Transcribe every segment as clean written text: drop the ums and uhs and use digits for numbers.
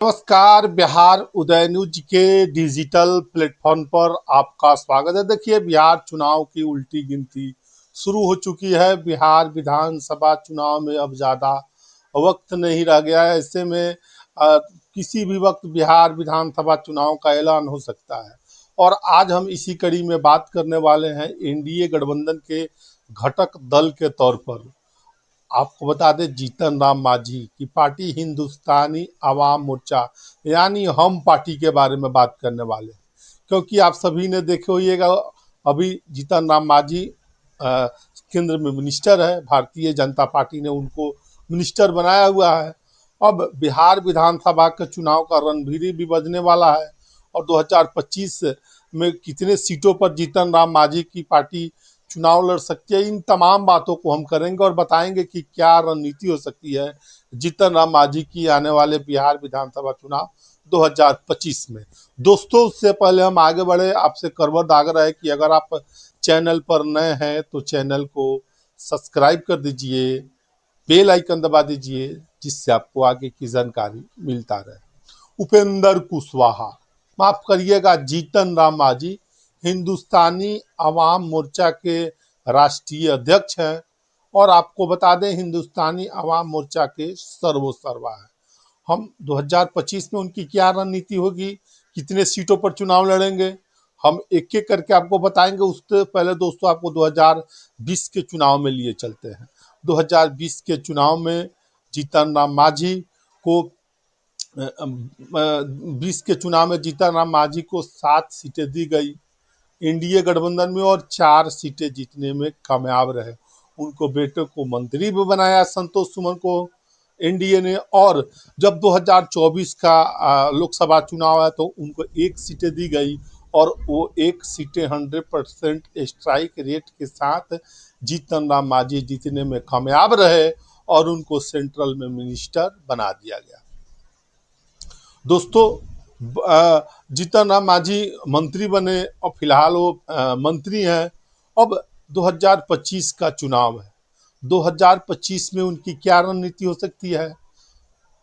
नमस्कार। बिहार उदय न्यूज के digital platform पर आपका स्वागत है। देखिए, बिहार चुनाव की उल्टी गिनती शुरू हो चुकी है। बिहार विधानसभा चुनाव में अब ज़्यादा वक्त नहीं रह गया है। ऐसे में किसी भी वक्त बिहार विधानसभा चुनाव का ऐलान हो सकता है। और आज हम इसी कड़ी में बात करने वाले हैं एनडीए गठबंधन के घटक दल के तौर पर। आपको बता दें, जीतन राम मांझी की पार्टी हिंदुस्तानी आवाम मोर्चा यानी हम पार्टी के बारे में बात करने वाले हैं। क्योंकि आप सभी ने देखे होइएगा, अभी जीतन राम मांझी केंद्र में मिनिस्टर है। भारतीय जनता पार्टी ने उनको मिनिस्टर बनाया हुआ है। अब बिहार विधानसभा के चुनाव का रणभेरी भी बजने वाला है और 2025 में कितने सीटों पर जीतन राम मांझी की पार्टी चुनाव लड़ सकती है, इन तमाम बातों को हम करेंगे और बताएंगे कि क्या रणनीति हो सकती है जीतन राम मांझी की आने वाले बिहार विधानसभा चुनाव 2025 में। दोस्तों, उससे पहले हम आगे बढ़े, आपसे करबद्ध आग्रह है कि अगर आप चैनल पर नए हैं तो चैनल को सब्सक्राइब कर दीजिए, बेल आइकन दबा दीजिए, जिससे आपको आगे की जानकारी मिलता रहे। उपेंद्र कुशवाहा, माफ करिएगा, जीतन राम मांझी हिंदुस्तानी आवाम मोर्चा के राष्ट्रीय अध्यक्ष हैं और आपको बता दें, हिंदुस्तानी आवाम मोर्चा के सर्वोसर्वा है। हम 2025 में उनकी क्या रणनीति होगी, कितने सीटों पर चुनाव लड़ेंगे, हम एक एक करके आपको बताएंगे। उससे पहले दोस्तों, आपको 2020 के चुनाव में लिए चलते हैं। 2020 के चुनाव में जीतन राम मांझी को 20 के चुनाव में जीतन राम मांझी को 7 सीटें दी गई एनडीए गठबंधन में और 4 सीटें जीतने में कामयाब रहे। उनको बेटे को मंत्री भी बनाया संतोष सुमन को एनडीए ने। और जब 2024 का लोकसभा चुनाव है तो उनको 1 सीटें दी गई और वो 1 सीटें 100% स्ट्राइक रेट के साथ जीतन राम मांझी जीतने में कामयाब रहे और उनको सेंट्रल में मिनिस्टर बना दिया गया। दोस्तों, जीतन राम मांझी मंत्री बने और फिलहाल वो मंत्री हैं। अब 2025 का चुनाव है। 2025 में उनकी क्या रणनीति हो सकती है,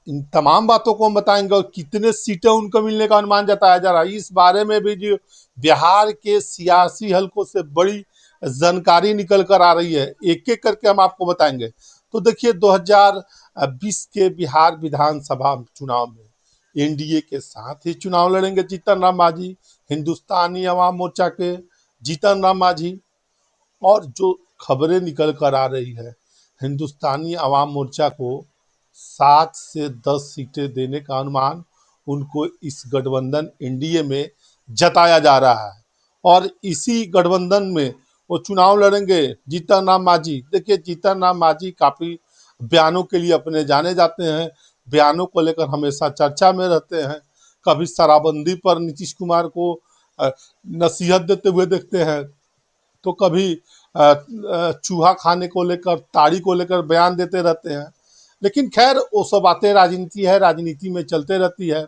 इन तमाम बातों को हम बताएंगे और कितने सीटें उनको मिलने का अनुमान जताया जा रहा है, इस बारे में भी जो बिहार के सियासी हलकों से बड़ी जानकारी निकल कर आ रही है, एक एक करके हम आपको बताएंगे। तो देखिए, 2020 के बिहार विधानसभा चुनाव में एनडीए के साथ ही चुनाव लड़ेंगे जीतन राम मांझी, हिंदुस्तानी आवाम मोर्चा के जीतन राम मांझी। और जो खबरें निकल कर आ रही है, हिंदुस्तानी आवाम मोर्चा को 7 से 10 सीटें देने का अनुमान उनको इस गठबंधन एनडीए में जताया जा रहा है और इसी गठबंधन में वो चुनाव लड़ेंगे जीतन राम मांझी। देखिए, जीतन राम मांझी काफ़ी बयानों के लिए अपने जाने जाते हैं, बयानों को लेकर हमेशा चर्चा में रहते हैं। कभी शराबबंदी पर नीतीश कुमार को नसीहत देते हुए देखते हैं, तो कभी चूहा खाने को लेकर, ताड़ी को लेकर बयान देते रहते हैं। लेकिन खैर, वो सब बातें राजनीति है, राजनीति में चलते रहती है।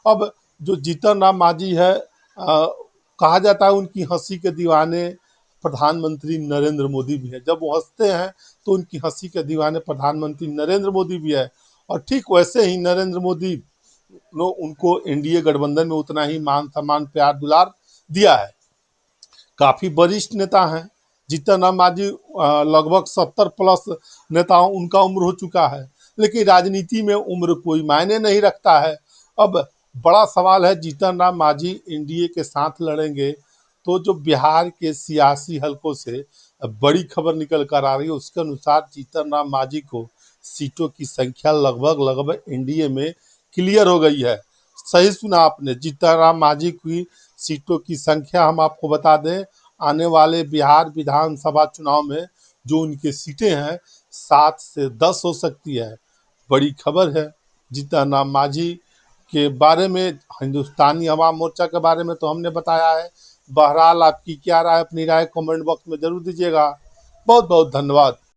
अब जो जीतन राम मांझी है, कहा जाता है उनकी हंसी के दीवाने प्रधानमंत्री नरेंद्र मोदी भी है। जब वो हंसते हैं तो उनकी हंसी के दीवाने प्रधानमंत्री नरेंद्र मोदी भी है। और ठीक वैसे ही नरेंद्र मोदी ने उनको एनडीए गठबंधन में उतना ही मान सम्मान, प्यार दुलार दिया है। काफ़ी वरिष्ठ नेता हैं जीतन राम मांझी, लगभग 70+ नेताओं उनका उम्र हो चुका है। लेकिन राजनीति में उम्र कोई मायने नहीं रखता है। अब बड़ा सवाल है, जीतन राम मांझी एनडीए के साथ लड़ेंगे तो जो बिहार के सियासी हलकों से बड़ी खबर निकल कर आ रही है, उसके अनुसार जीतन राम मांझी को सीटों की संख्या लगभग एनडीए में क्लियर हो गई है। सही सुना आपने, जीतन राम मांझी की सीटों की संख्या हम आपको बता दें, आने वाले बिहार विधानसभा चुनाव में जो उनकी सीटें हैं 7 से 10 हो सकती है। बड़ी खबर है जीतन राम मांझी के बारे में। हिंदुस्तानी आवाम मोर्चा के बारे में तो हमने बताया है। बहरहाल, आपकी क्या राय, अपनी राय कमेंट बॉक्स में जरूर दीजिएगा। बहुत बहुत धन्यवाद।